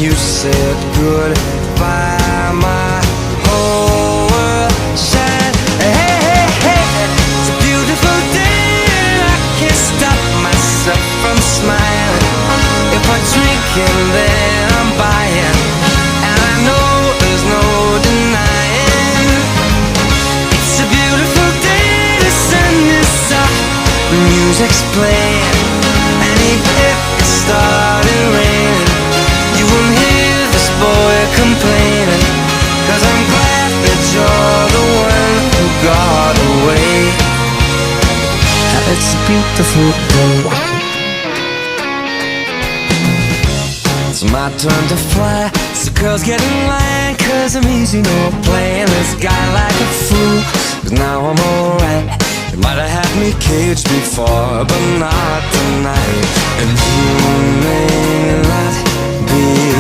You said goodbye, my whole world shined. Hey, hey, hey, it's a beautiful day and I can't stop myself from smiling. If I drink and then I'm buying, and I know there's no denying. It's a beautiful day, the sun is up, the music's playing, and even if it started raining, you won't hear this boy complaining, 'cause I'm glad that you're the one who got away. It's a beautiful day. It's my turn to fly, so girls get in line, 'cause I'm easy, no playing this guy like a fool. 'Cause now I'm alright. You might have had me caged before, but not tonight. And you may not be